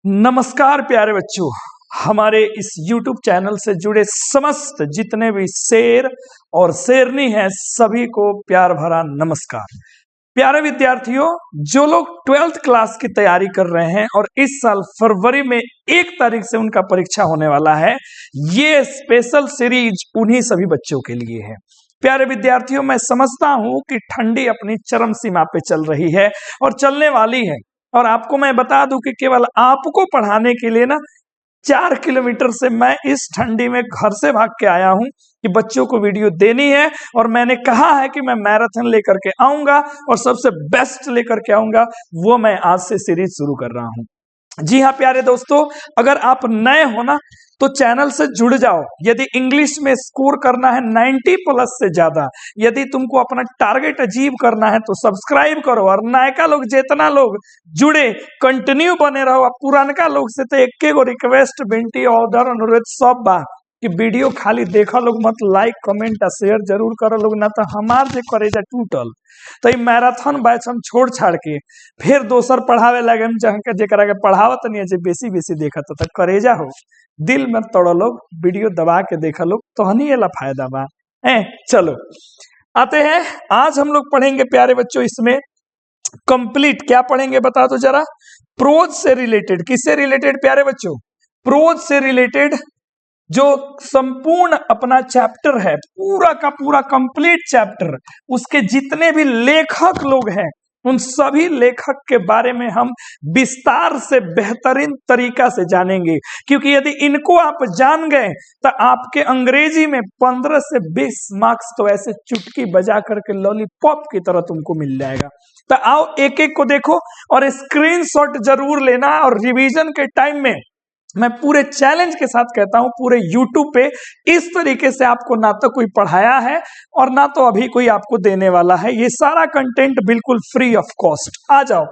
नमस्कार प्यारे बच्चों, हमारे इस YouTube चैनल से जुड़े समस्त जितने भी शेर और शेरनी हैं सभी को प्यार भरा नमस्कार। प्यारे विद्यार्थियों, जो लोग 12th क्लास की तैयारी कर रहे हैं और इस साल फरवरी में 1 तारीख से उनका परीक्षा होने वाला है, ये स्पेशल सीरीज उन्हीं सभी बच्चों के लिए है। प्यारे विद्यार्थियों, मैं समझता हूं कि ठंडी अपनी चरम सीमा पे चल रही है और चलने वाली है, और आपको मैं बता दूं कि केवल आपको पढ़ाने के लिए ना 4 किलोमीटर से मैं इस ठंडी में घर से भाग के आया हूं कि बच्चों को वीडियो देनी है। और मैंने कहा है कि मैं मैराथन लेकर के आऊंगा और सबसे बेस्ट लेकर के आऊंगा। वो मैं आज से सीरीज शुरू कर रहा हूं। जी हाँ प्यारे दोस्तों, अगर आप नए हो ना तो चैनल से जुड़ जाओ। यदि इंग्लिश में स्कोर करना है 90 प्लस से ज्यादा, यदि तुमको अपना टारगेट अचीव करना है तो सब्सक्राइब करो। और नयका लोग जितना लोग जुड़े कंटिन्यू बने रहो। अब पुरानका लोग से तो एक गो रिक्वेस्ट विनती ऑर्डर अनुरोध सब बा कि वीडियो खाली देखा लोग मत, लाइक कमेंट और शेयर जरूर करो लोग, ना तो हमार जे करेजा टूटल। तो ये मैराथन बैच हम छोड़ छाड़ के फिर दोसर पढ़ावे लगे, जेकरा के पढ़ावत नहीं है, बेसी बेसी देखा तो करेजा हो दिल में तोड़ लोग, वीडियो दबा के देखा लोग, तो हनी एला फायदा बा। चलो आते हैं, आज हम लोग पढ़ेंगे प्यारे बच्चों इसमें कंप्लीट क्या पढ़ेंगे बता दो जरा। प्रोज से रिलेटेड, किससे रिलेटेड प्यारे बच्चों? प्रोज से रिलेटेड जो संपूर्ण अपना चैप्टर है, पूरा का पूरा कंप्लीट चैप्टर, उसके जितने भी लेखक लोग हैं उन सभी लेखक के बारे में हम विस्तार से बेहतरीन तरीका से जानेंगे। क्योंकि यदि इनको आप जान गए तो आपके अंग्रेजी में 15 से 20 मार्क्स तो ऐसे चुटकी बजा करके लॉलीपॉप की तरह तुमको मिल जाएगा। तो आओ एक एक को देखो और स्क्रीनशॉट जरूर लेना। और रिवीजन के टाइम में मैं पूरे चैलेंज के साथ कहता हूं, पूरे YouTube पे इस तरीके से आपको ना तो कोई पढ़ाया है और ना तो अभी कोई आपको देने वाला है। ये सारा कंटेंट बिल्कुल फ्री ऑफ कॉस्ट। आ जाओ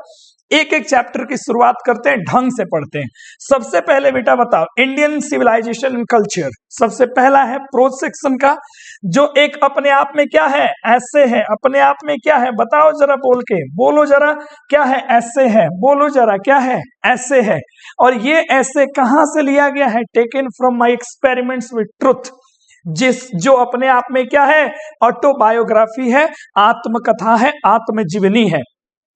एक एक चैप्टर की शुरुआत करते हैं, ढंग से पढ़ते हैं। सबसे पहले बेटा बताओ, इंडियन सिविलाइजेशन एंड कल्चर सबसे पहला है प्रोज सेक्शन का, जो एक अपने आप में क्या है? ऐसे है। अपने आप में क्या है बताओ जरा, बोल के बोलो जरा, क्या है? ऐसे है। बोलो जरा, क्या है? ऐसे है। और ये ऐसे कहां से लिया गया है? Taken from my experiments with truth, जो अपने आप में क्या है? ऑटोबायोग्राफी है, आत्मकथा है, आत्मजीवनी है।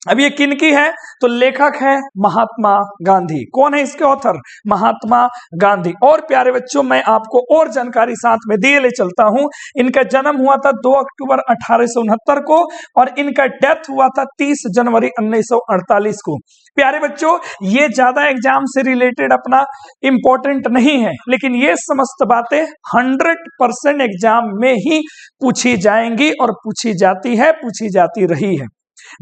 अब ये किन की है? तो लेखक है महात्मा गांधी। कौन है इसके ऑथर? महात्मा गांधी। और प्यारे बच्चों, मैं आपको और जानकारी साथ में दिए ले चलता हूं। इनका जन्म हुआ था 2 अक्टूबर 1869 को और इनका डेथ हुआ था 30 जनवरी 1948 को। प्यारे बच्चों, ये ज्यादा एग्जाम से रिलेटेड अपना इंपॉर्टेंट नहीं है, लेकिन ये समस्त बातें 100% एग्जाम में ही पूछी जाएंगी और पूछी जाती है, पूछी जाती रही है।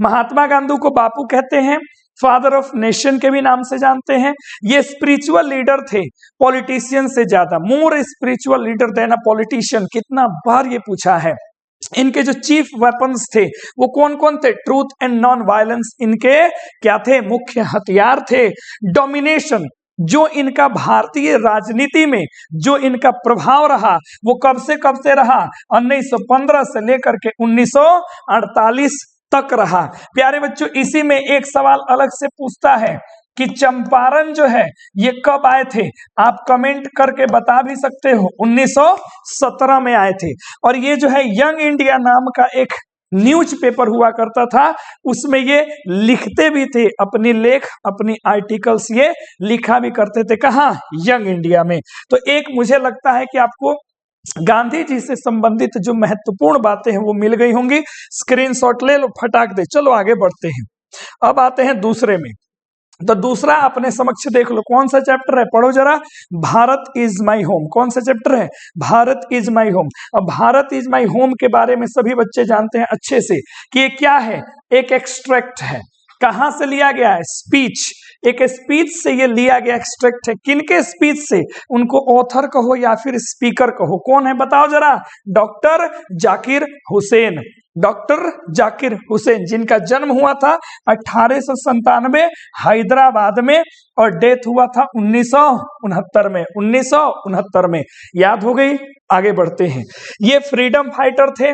महात्मा गांधी को बापू कहते हैं, फादर ऑफ नेशन के भी नाम से जानते हैं। ये स्पिरिचुअल लीडर थे, पॉलिटिशियन से ज्यादा, more spiritual leader than a politician. कितना बार ये पूछा है। इनके जो चीफ वेपन्स थे वो कौन कौन थे? ट्रूथ एंड नॉन वायलेंस इनके क्या थे? मुख्य हथियार थे। डोमिनेशन, जो इनका भारतीय राजनीति में जो इनका प्रभाव रहा वो कब से रहा? 1915 से लेकर के 1948 तक रहा। प्यारे बच्चों, इसी में एक सवाल अलग से पूछता है कि चंपारण जो है ये कब आए थे? आप कमेंट करके बता भी सकते हो। 1917 में आए थे। और ये जो है यंग इंडिया नाम का एक न्यूज़पेपर हुआ करता था, उसमें ये लिखते भी थे अपनी लेख, अपनी आर्टिकल्स ये लिखा भी करते थे। कहाँ? यंग इंडिया में। तो एक मुझे लगता है कि आपको गांधी जी से संबंधित जो महत्वपूर्ण बातें हैं वो मिल गई होंगी। स्क्रीनशॉट ले लो, फटाक दे। चलो आगे बढ़ते हैं। अब आते हैं दूसरे में। तो दूसरा अपने समक्ष देख लो, कौन सा चैप्टर है? पढ़ो जरा, भारत इज माई होम। कौन सा चैप्टर है? Bharat is my home. अब भारत इज माई होम के बारे में सभी बच्चे जानते हैं अच्छे से कि ये क्या है? एक एक्सट्रैक्ट है। कहां से लिया गया है? स्पीच, एक स्पीच से ये लिया गया एक्सट्रैक्ट है। किनके स्पीच से? उनको ऑथर कहो या फिर स्पीकर कहो। कौन है बताओ जरा? डॉक्टर जाकिर हुसैन। डॉक्टर जाकिर हुसैन, जिनका जन्म हुआ था 1897 हैदराबाद में और डेथ हुआ था 1969 में। 1969 में। याद हो गई? आगे बढ़ते हैं। ये फ्रीडम फाइटर थे,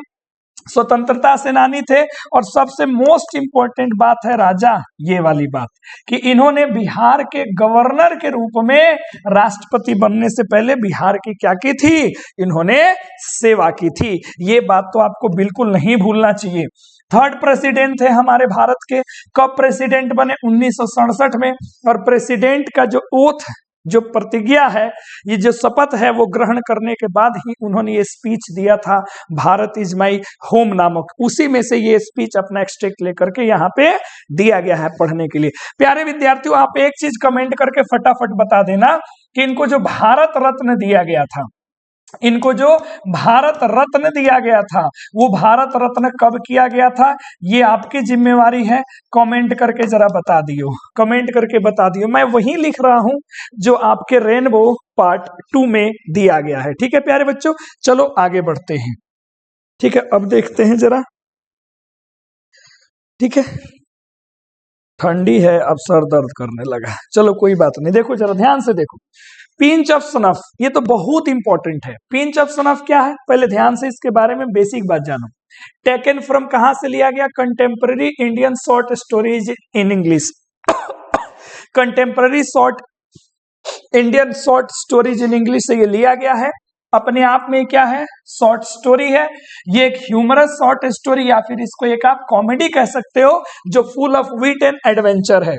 स्वतंत्रता सेनानी थे। और सबसे मोस्ट इंपॉर्टेंट बात है राजा, ये वाली बात कि इन्होंने बिहार के गवर्नर के रूप में राष्ट्रपति बनने से पहले बिहार की क्या की थी, इन्होंने सेवा की थी। ये बात तो आपको बिल्कुल नहीं भूलना चाहिए। थर्ड प्रेसिडेंट थे हमारे भारत के। कब प्रेसिडेंट बने, 1967 में। और प्रेसिडेंट का जो ओथ, जो प्रतिज्ञा है, ये जो शपथ है, वो ग्रहण करने के बाद ही उन्होंने ये स्पीच दिया था, भारत इज माई होम नामक। उसी में से ये स्पीच अपना एक्सट्रैक्ट लेकर के यहाँ पे दिया गया है पढ़ने के लिए। प्यारे विद्यार्थियों, आप एक चीज कमेंट करके फटाफट बता देना कि इनको जो भारत रत्न दिया गया था, इनको जो भारत रत्न दिया गया था, वो भारत रत्न कब किया गया था, ये आपकी जिम्मेवारी है। कमेंट करके जरा बता दियो, कमेंट करके बता दियो। मैं वही लिख रहा हूं जो आपके रेनबो पार्ट 2 में दिया गया है। ठीक है प्यारे बच्चों, चलो आगे बढ़ते हैं। ठीक है, अब देखते हैं जरा। ठीक है, ठंडी है, अब सर दर्द करने लगा। चलो कोई बात नहीं, देखो जरा ध्यान से देखो। पिंच ऑफ सनफ, ये तो बहुत इंपॉर्टेंट है। पिंच ऑफ सनफ क्या है, पहले ध्यान से इसके बारे में बेसिक बात जानो। टेकन फ्रॉम कहां से लिया गया, contemporary Indian short stories in English. Contemporary short Indian short stories in English से ये लिया गया है। अपने आप में क्या है, शॉर्ट स्टोरी है। ये एक ह्यूमरस शॉर्ट स्टोरी, या फिर इसको एक आप कॉमेडी कह सकते हो, जो full of wit and adventure है।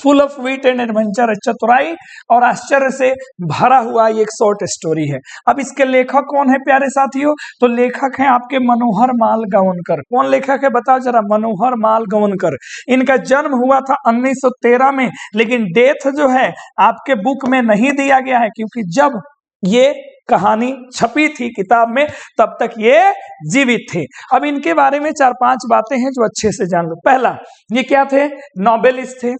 Full of wit and adventure, चतुराई और आश्चर्य से भरा हुआ ये एक शॉर्ट स्टोरी है। अब इसके लेखक कौन है प्यारे साथियों, तो लेखक हैं आपके मनोहर माल गवनकर। कौन लेखक है बताओ जरा, मनोहर माल गवनकर। इनका जन्म हुआ था 1913 में, लेकिन डेथ जो है आपके बुक में नहीं दिया गया है, क्योंकि जब ये कहानी छपी थी किताब में तब तक ये जीवित थे। अब इनके बारे में 4-5 बातें हैं जो अच्छे से जान लो। पहला, ये क्या थे, नॉवेलिस्ट थे,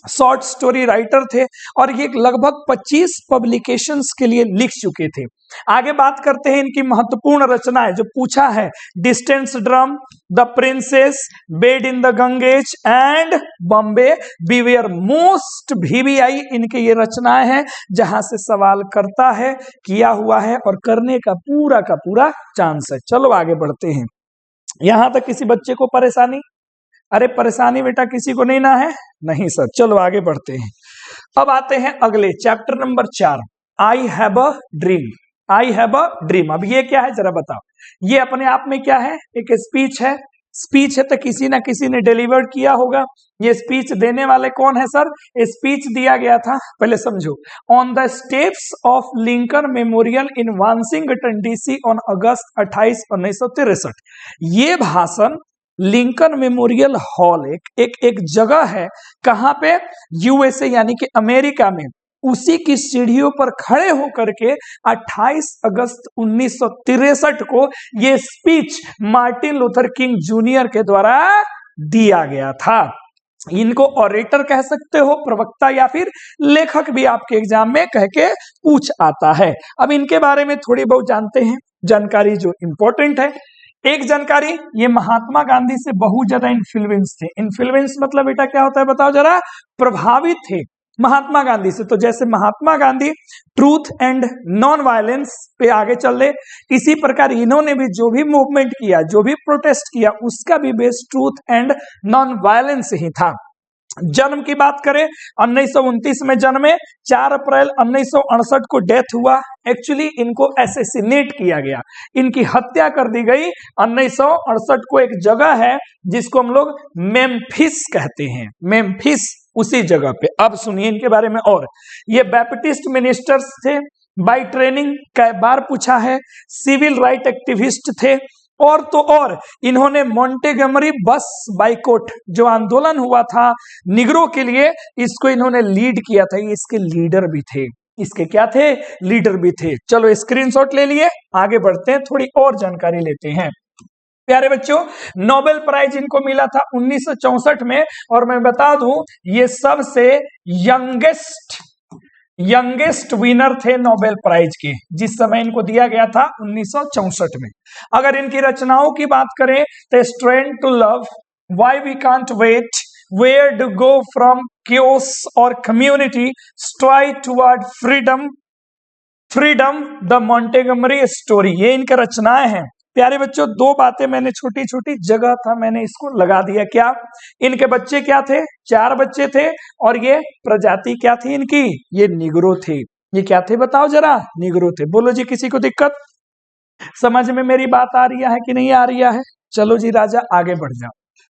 शॉर्ट स्टोरी राइटर थे, और ये लगभग 25 पब्लिकेशंस के लिए लिख चुके थे। आगे बात करते हैं इनकी महत्वपूर्ण रचनाएं जो पूछा है। Distance drum, the princes, bend in the Ganges and Bombay beware most VBI इनके ये रचनाएं हैं, जहां से सवाल करता है, किया हुआ है और करने का पूरा चांस है। चलो आगे बढ़ते हैं। यहां तक किसी बच्चे को परेशानी, अरे परेशानी बेटा किसी को नहीं ना है, नहीं सर। चलो आगे बढ़ते हैं। अब आते हैं अगले chapter number 4, I have a dream. I have a dream, अब ये क्या है जरा बताओ। ये अपने आप में क्या है, एक स्पीच है। स्पीच है तो किसी ना किसी ने डिलीवर किया होगा। ये स्पीच देने वाले कौन है सर, स्पीच दिया गया था, पहले समझो। On the steps of Lincoln memorial in Washington DC on August 28, 1963। ये भाषण लिंकन मेमोरियल हॉल एक जगह है, कहां पे, USA यानी कि अमेरिका में, उसी की सीढ़ियों पर खड़े होकर के 28 अगस्त 1963 को ये speech Martin Luther king junior के द्वारा दिया गया था। इनको ऑरेटर कह सकते हो, प्रवक्ता या फिर लेखक भी आपके एग्जाम में कह के पूछ आता है। अब इनके बारे में थोड़ी बहुत जानते हैं, जानकारी जो इंपॉर्टेंट है। एक जानकारी, ये महात्मा गांधी से बहुत ज्यादा इन्फ्लुएंस थे। इन्फ्लुएंस मतलब बेटा क्या होता है बताओ जरा, प्रभावित थे महात्मा गांधी से। तो जैसे Mahatma Gandhi truth and non violence पे आगे चल रहे, इसी प्रकार इन्होंने भी जो भी मूवमेंट किया, जो भी प्रोटेस्ट किया, उसका भी base truth and non violence ही था। जन्म की बात करें, 1929 में जन्मे, 4 अप्रैल 1968 को डेथ हुआ। एक्चुअली इनको एसेसिनेट किया गया, इनकी हत्या कर दी गई 1968 को। एक जगह है जिसको हम लोग मेम्फिस कहते हैं, मेम्फिस, उसी जगह पे। अब सुनिए इनके बारे में। और ये बैप्टिस्ट मिनिस्टर्स थे बाय ट्रेनिंग, कई बार पूछा है। सिविल राइट एक्टिविस्ट थे, और तो और इन्होंने मॉन्टेगमरी बस बाइकॉट जो आंदोलन हुआ था निग्रो के लिए, इसको इन्होंने लीड किया था। ये इसके लीडर भी थे, इसके क्या थे, लीडर भी थे। चलो स्क्रीनशॉट ले लिए, आगे बढ़ते हैं, थोड़ी और जानकारी लेते हैं। प्यारे बच्चों, नोबेल प्राइज इनको मिला था 1964 में, और मैं बता दूं ये सबसे यंगेस्ट विनर थे नोबेल प्राइज के, जिस समय इनको दिया गया था 1964 में। अगर इनकी रचनाओं की बात करें तो strength to love, why we can't wait, where to go from chaos और community, strive toward freedom, the Montgomery story, ये इनके रचनाएं हैं। प्यारे बच्चों दो बातें मैंने छोटी छोटी जगह था मैंने इसको लगा दिया। क्या इनके बच्चे क्या थे? 4 बच्चे थे। और ये प्रजाति क्या थी इनकी? ये निग्रो थे। ये क्या थे बताओ जरा? निग्रो थे। बोलो जी, किसी को दिक्कत? समझ में मेरी बात आ रही है कि नहीं आ रही है? चलो जी राजा आगे बढ़ जाओ।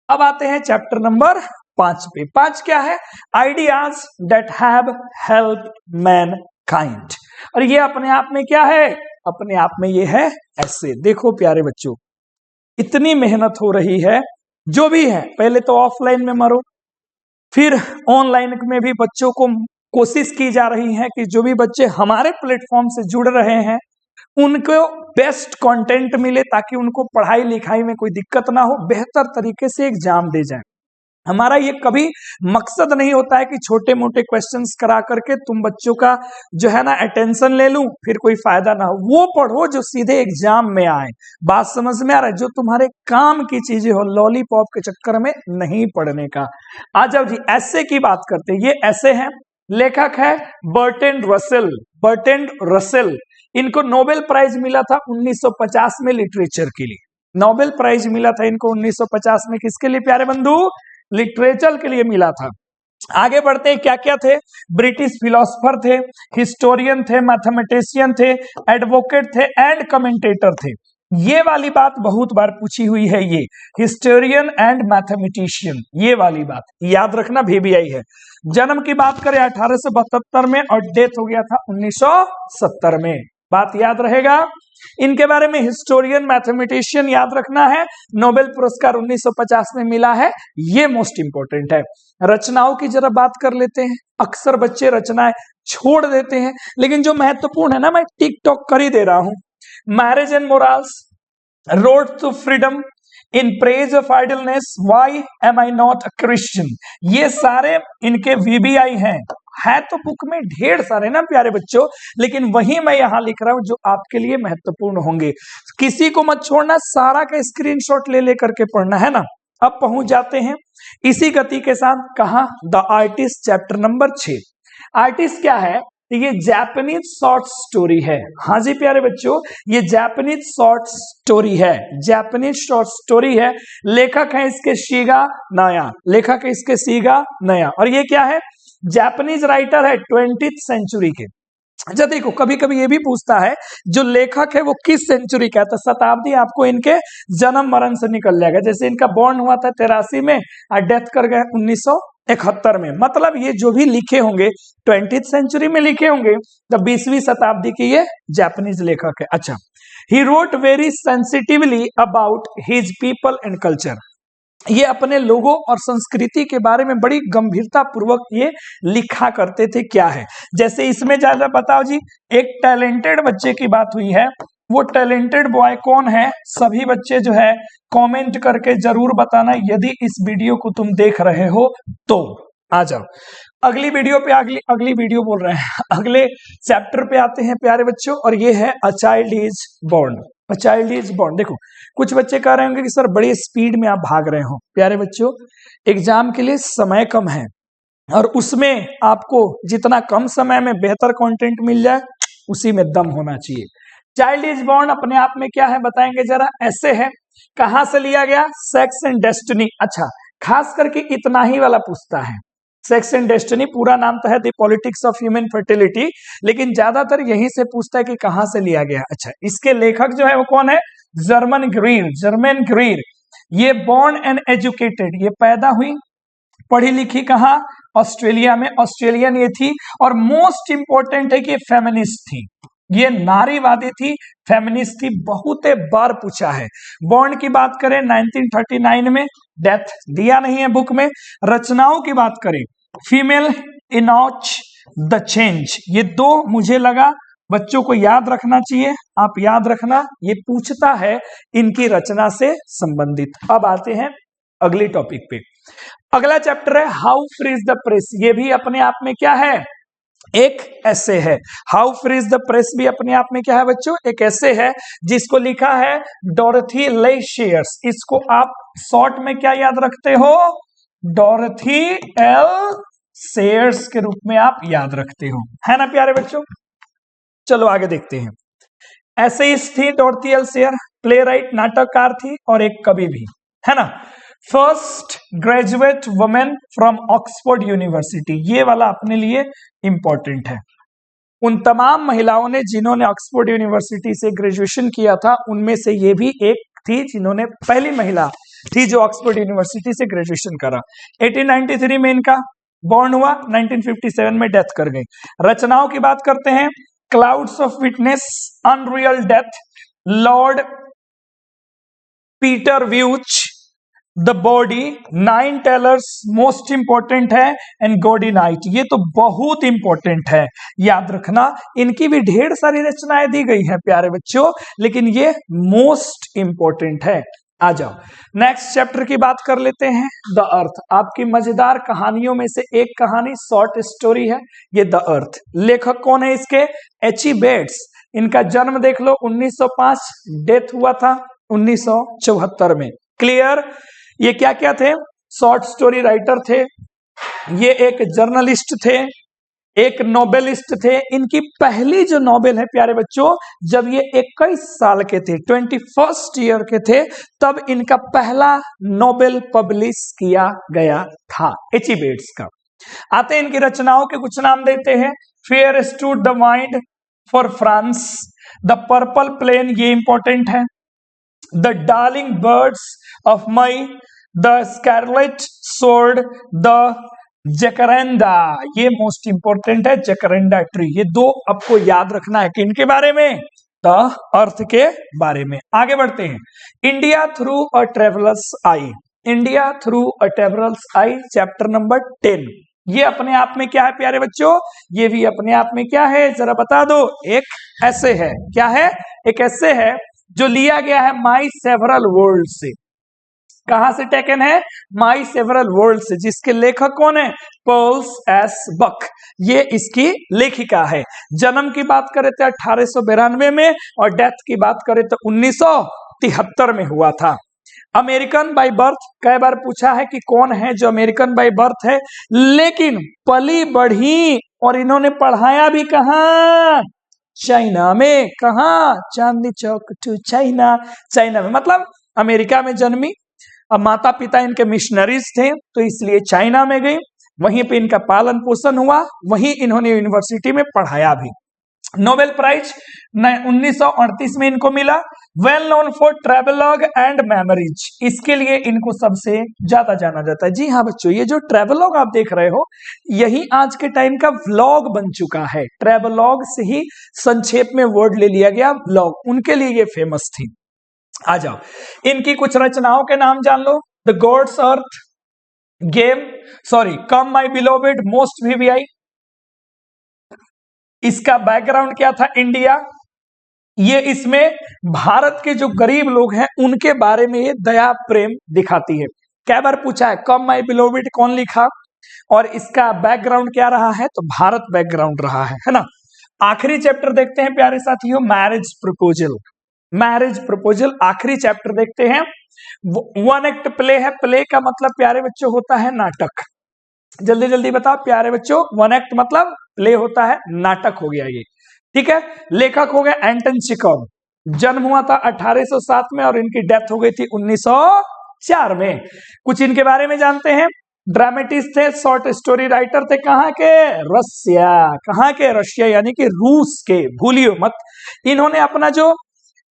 अब आते हैं चैप्टर नंबर 5 पे। 5 क्या है? Ideas that have help man kind. और ये अपने आप में क्या है? अपने आप में ये है ऐसे। देखो प्यारे बच्चों, इतनी मेहनत हो रही है, जो भी है पहले तो ऑफलाइन में मरो, फिर ऑनलाइन में भी बच्चों को कोशिश की जा रही है कि जो भी बच्चे हमारे प्लेटफॉर्म से जुड़ रहे हैं उनको बेस्ट कंटेंट मिले, ताकि उनको पढ़ाई लिखाई में कोई दिक्कत ना हो, बेहतर तरीके से एग्जाम दे जाए। हमारा ये कभी मकसद नहीं होता है कि छोटे मोटे क्वेश्चंस करा करके तुम बच्चों का जो है ना अटेंशन ले लूं, फिर कोई फायदा ना हो। वो पढ़ो जो सीधे एग्जाम में आए। बात समझ में आ रहा है? जो तुम्हारे काम की चीजें हो, लॉलीपॉप के चक्कर में नहीं पढ़ने का। आ जाओ जी, ऐसे की बात करते हैं। ये ऐसे हैं, लेखक है बर्ट्रैंड रसेल। बर्ट्रैंड रसेल, इनको नोबेल प्राइज मिला था 1950 में लिटरेचर के लिए। नोबेल प्राइज मिला था इनको 1950 में। किसके लिए प्यारे बंधु? लिटरेचर के लिए मिला था। आगे बढ़ते हैं, क्या क्या थे? ब्रिटिश फिलोसोफर थे, हिस्टोरियन थे, मैथमेटिशियन थे, एडवोकेट थे एंड कमेंटेटर थे। ये वाली बात बहुत बार पूछी हुई है, ये हिस्टोरियन एंड मैथमेटिशियन, ये वाली बात याद रखना, VBI है। जन्म की बात करें 1872 में और डेथ हो गया था 1970 में। बात याद रहेगा। इनके बारे में हिस्टोरियन मैथमेटिशियन याद रखना है। नोबेल पुरस्कार 1950 में मिला है, ये मोस्ट इंपोर्टेंट है। रचनाओं की जरा बात कर लेते हैं। अक्सर बच्चे रचनाएं छोड़ देते हैं, लेकिन जो महत्वपूर्ण है ना, मैं टिक टॉक कर ही दे रहा हूं। Marriage and morals, road to freedom, in praise of idleness, why am I not a Christian, ये सारे इनके VBI हैं। है तो बुक में ढेर सारे ना प्यारे बच्चों, लेकिन वही मैं यहां लिख रहा हूं जो आपके लिए महत्वपूर्ण होंगे। किसी को मत छोड़ना, सारा का स्क्रीनशॉट ले लेकर के पढ़ना है ना। अब पहुंच जाते हैं इसी गति के साथ, कहा? The artist, chapter number 6। Artist क्या है? ये जापानीज शॉर्ट स्टोरी है। हाँ जी प्यारे बच्चों, ये जापानीज शॉर्ट स्टोरी है। जापानीज शॉर्ट स्टोरी है। लेखक है इसके शीगा नाया। लेखक है इसके शीगा नाया। और ये क्या है? जापानीज राइटर है 20th सेंचुरी के। अच्छा देखो, कभी कभी ये भी पूछता है जो लेखक है वो किस सेंचुरी का है, तो शताब्दी आपको इनके जन्म मरण से निकल जाएगा। जैसे इनका बॉर्न हुआ था 83 में और डेथ कर गए 1971 में। मतलब ये जो भी लिखे होंगे 20th सेंचुरी में लिखे होंगे, तो 20वीं शताब्दी के ये जापानीज लेखक है। अच्छा, he wrote very sensitively about his people and culture. ये अपने लोगों और संस्कृति के बारे में बड़ी गंभीरता पूर्वक ये लिखा करते थे। क्या है? जैसे इसमें ज्यादा बताओ जी, एक टैलेंटेड बच्चे की बात हुई है। वो टैलेंटेड बॉय कौन है? सभी बच्चे जो है कमेंट करके जरूर बताना यदि इस वीडियो को तुम देख रहे हो तो। आ जाओ अगली वीडियो पे, अगली वीडियो बोल रहे हैं, अगले चैप्टर पे आते हैं प्यारे बच्चों। और ये है a child is born. A child is born. देखो, कुछ बच्चे कह रहे होंगे कि सर बड़ी स्पीड में आप भाग रहे हो। प्यारे बच्चों, एग्जाम के लिए समय कम है और उसमें आपको जितना कम समय में बेहतर कंटेंट मिल जाए उसी में दम होना चाहिए। चाइल्ड इज बोर्न अपने आप में क्या है बताएंगे जरा। ऐसे है, कहां से लिया गया? Sex and destiny. अच्छा, खास करके इतना ही वाला पूछता है। सेक्स एंड डेस्टिनी पूरा नाम तो है the politics of human fertility, लेकिन ज्यादातर यहीं से पूछता है कि कहां से लिया गया। अच्छा, इसके लेखक जो है वो कौन है? German Greer. German Greer. ये बोर्न एंड एजुकेटेड, ये पैदा हुई पढ़ी लिखी कहा? ऑस्ट्रेलिया में। ऑस्ट्रेलियन ये थी। और मोस्ट इंपॉर्टेंट है कि फेमिनिस्ट थी, ये नारीवादी थी, फेमिनिस्ट थी। बहुत बार पूछा है। बॉर्न की बात करें 1939 में, डेथ दिया नहीं है बुक में। रचनाओं की बात करें, फीमेल इनॉच द चेंज, ये दो मुझे लगा बच्चों को याद रखना चाहिए। आप याद रखना, ये पूछता है इनकी रचना से संबंधित। अब आते हैं अगली टॉपिक पे। अगला चैप्टर है how free is the press. ये भी अपने आप में क्या है? एक ऐसे है। How free is the press भी अपने आप में क्या है बच्चों? एक ऐसे है, जिसको लिखा है डोरथी ले शेयर्स। इसको आप शॉर्ट में क्या याद रखते हो? डोरथी एल शेयर्स के रूप में आप याद रखते हो, है ना प्यारे बच्चों। चलो आगे देखते हैं। एसेइस्ट थी डोरथी एल शेयर। प्ले राइट नाटककार थी और एक कवि भी, है ना। First graduate women from Oxford university, ये वाला अपने लिए इंपॉर्टेंट है। उन तमाम महिलाओं ने जिन्होंने ऑक्सफोर्ड यूनिवर्सिटी से ग्रेजुएशन किया था, उनमें से ये भी एक थी जिन्होंने, पहली महिला थी जो ऑक्सफोर्ड यूनिवर्सिटी से ग्रेजुएशन करा। 1893 में इनका बॉर्न हुआ, 1957 में डेथ कर गई। रचनाओं की बात करते हैं, clouds of witness, unreal death, Lord Peter views, the body, nine tailors most important है, एंड गॉडी नाइट, ये तो बहुत इंपॉर्टेंट है, याद रखना। इनकी भी ढेर सारी रचनाएं दी गई हैं प्यारे बच्चों, लेकिन ये मोस्ट इंपॉर्टेंट है। आ जाओ नेक्स्ट चैप्टर की बात कर लेते हैं, द अर्थ। आपकी मजेदार कहानियों में से एक कहानी शॉर्ट स्टोरी है ये द अर्थ। लेखक कौन है इसके? H.E. बेट्स। इनका जन्म देख लो 1905, डेथ हुआ था 1974 में। क्लियर? ये क्या क्या थे? शॉर्ट स्टोरी राइटर थे, ये एक जर्नलिस्ट थे, एक नोबेलिस्ट थे। इनकी पहली जो नोबेल है प्यारे बच्चों, जब ये 21 साल के थे, 21st ईयर के थे, तब इनका पहला नोबेल पब्लिश किया गया था, H.E. बेट्स का। आते हैं इनकी रचनाओं के कुछ नाम देते हैं। Fair stood the wind for France, the purple plain, ये इंपॉर्टेंट है, the darling birds of May, the scarlet sword, the jacaranda, ये मोस्ट इंपॉर्टेंट है, जकरेंडा ट्री। ये दो आपको याद रखना है कि इनके बारे में, द अर्थ के बारे में। आगे बढ़ते हैं, India through a travellers I, India through a travellers I, chapter number 10। ये अपने आप में क्या है प्यारे बच्चों? ये भी अपने आप में क्या है, जरा बता दो। एक ऐसे है, क्या है? एक ऐसे है जो लिया गया है माई सेवरल वर्ल्ड से। कहां से टेकन है? माई सेवरल वर्ल्ड से, जिसके लेखक कौन है? पर्ल्स एस बक, ये इसकी लेखिका है। जन्म की बात करें तो 1892 में, और डेथ की बात करें तो 1973 में हुआ था। अमेरिकन बाय बर्थ, कई बार पूछा है कि कौन है जो अमेरिकन बाय बर्थ है, लेकिन पली बढ़ी और इन्होंने पढ़ाया भी कहां? चाइना में। कहां? Chandni Chowk to China, China में, मतलब अमेरिका में जन्मी। अब माता पिता इनके मिशनरीज थे, तो इसलिए चाइना में गई, वहीं पे इनका पालन पोषण हुआ, वहीं इन्होंने यूनिवर्सिटी में पढ़ाया भी। नोबेल प्राइज 1938 में इनको मिला। Well known for travelogue and memories, इसके लिए इनको सबसे ज्यादा जाना जाता है। जी हाँ बच्चों, ये जो ट्रेवलॉग आप देख रहे हो, यही आज के टाइम का व्लॉग बन चुका है। ट्रेवलॉग से ही संक्षेप में वर्ड ले लिया गया व्लॉग, उनके लिए ये फेमस थी। आ जाओ, इनकी कुछ रचनाओं के नाम जान लो। The god's earth, game, sorry, come my beloved, most VVI. इसका बैकग्राउंड क्या था? इंडिया। ये इसमें भारत के जो गरीब लोग हैं उनके बारे में ये दया प्रेम दिखाती है। कई बार पूछा है कम माई बिलोवेड कौन लिखा, और इसका बैकग्राउंड क्या रहा है? तो भारत बैकग्राउंड रहा है ना। आखिरी चैप्टर देखते हैं प्यारे साथियों, मैरिज प्रपोजल। मैरिज प्रपोजल आखिरी चैप्टर देखते हैं। वन एक्ट प्ले है, प्ले का मतलब प्यारे बच्चों होता है नाटक। जल्दी जल्दी बताओ प्यारे बच्चों, वन एक्ट मतलब प्ले होता है, नाटक हो गया ये, ठीक है। लेखक हो गए एंटन चेखव, जन्म हुआ था 1807 में और इनकी डेथ हो गई थी 1904 में। कुछ इनके बारे में जानते हैं। ड्रामेटिस्ट थे, शॉर्ट स्टोरी राइटर थे, कहां के? रसिया। कहां के? रशिया, यानी कि रूस के, भूलियो मत। इन्होंने अपना जो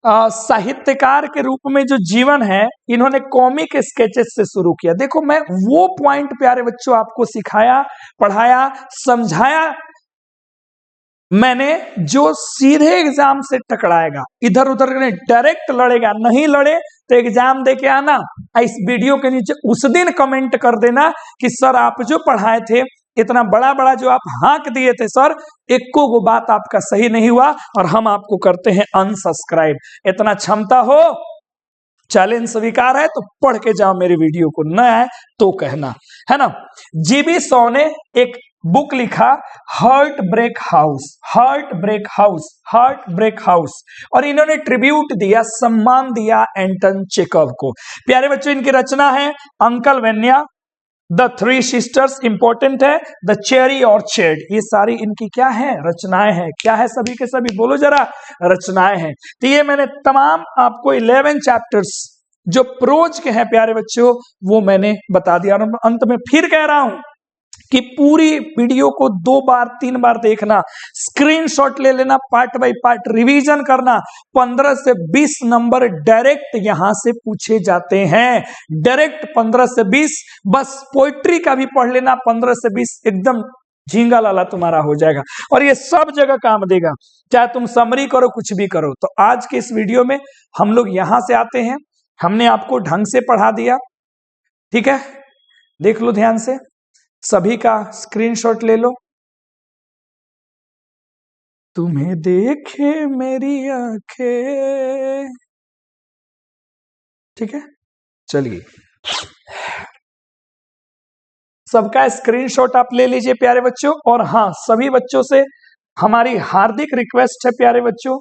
साहित्यकार के रूप में जो जीवन है, इन्होंने कॉमिक स्केचेस से शुरू किया। देखो, मैं वो पॉइंट प्यारे बच्चों आपको सिखाया, पढ़ाया, समझाया मैंने, जो सीधे एग्जाम से टकराएगा, इधर उधर डायरेक्ट लड़ेगा। नहीं लड़े तो एग्जाम दे के आना, इस वीडियो के नीचे उस दिन कमेंट कर देना कि सर आप जो पढ़ाए थे, इतना बड़ा बड़ा जो आप हाँक दिए थे सर, एको को बात आपका सही नहीं हुआ और हम आपको करते हैं अनसब्सक्राइब। इतना क्षमता हो, चैलेंज स्वीकार है तो पढ़ के जाओ मेरे वीडियो को, न आए तो कहना, है ना। जीबी सॉ ने एक बुक लिखा, heartbreak house, heartbreak house, heartbreak house, और इन्होंने ट्रिब्यूट दिया, सम्मान दिया एंटन चेखव को। प्यारे बच्चों, इनकी रचना है uncle Vanya, the three sisters important है, द चेरी ऑर्चर्ड, ये सारी इनकी क्या है, रचनाएं हैं। क्या है, सभी के सभी बोलो जरा, रचनाएं हैं। तो ये मैंने तमाम आपको 11 चैप्टर्स जो प्रोज के हैं प्यारे बच्चों वो मैंने बता दिया। और अंत में फिर कह रहा हूं कि पूरी वीडियो को 2 बार 3 बार देखना, स्क्रीनशॉट ले लेना, पार्ट बाय पार्ट रिवीजन करना। 15 से 20 नंबर डायरेक्ट यहां से पूछे जाते हैं, डायरेक्ट 15 से 20। बस पोइट्री का भी पढ़ लेना, 15 से 20 एकदम झींगा लाला तुम्हारा हो जाएगा और ये सब जगह काम देगा, चाहे तुम समरी करो कुछ भी करो। तो आज के इस वीडियो में हम लोग यहां से आते हैं, हमने आपको ढंग से पढ़ा दिया, ठीक है। देख लो ध्यान से, सभी का स्क्रीनशॉट ले लो। तुम्हें देखे मेरी आंखें, ठीक है। चलिए सबका स्क्रीनशॉट आप ले लीजिए प्यारे बच्चों। और हाँ, सभी बच्चों से हमारी हार्दिक रिक्वेस्ट है प्यारे बच्चों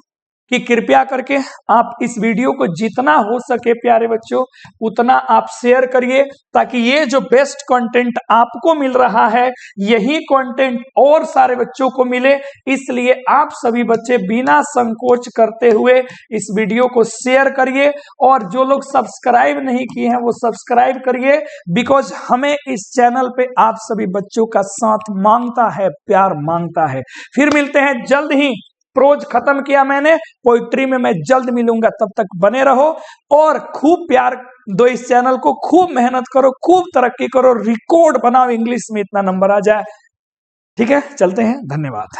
कि कृपया करके आप इस वीडियो को जितना हो सके प्यारे बच्चों उतना आप शेयर करिए, ताकि ये जो बेस्ट कंटेंट आपको मिल रहा है यही कंटेंट और सारे बच्चों को मिले। इसलिए आप सभी बच्चे बिना संकोच करते हुए इस वीडियो को शेयर करिए, और जो लोग सब्सक्राइब नहीं किए हैं वो सब्सक्राइब करिए, बिकॉज हमें इस चैनल पे आप सभी बच्चों का साथ मांगता है, प्यार मांगता है। फिर मिलते हैं जल्द ही। प्रोज खत्म किया मैंने, पोइट्री में मैं जल्द मिलूंगा, तब तक बने रहो और खूब प्यार दो इस चैनल को, खूब मेहनत करो, खूब तरक्की करो, रिकॉर्ड बनाओ, इंग्लिश में इतना नंबर आ जाए, ठीक है। चलते हैं, धन्यवाद।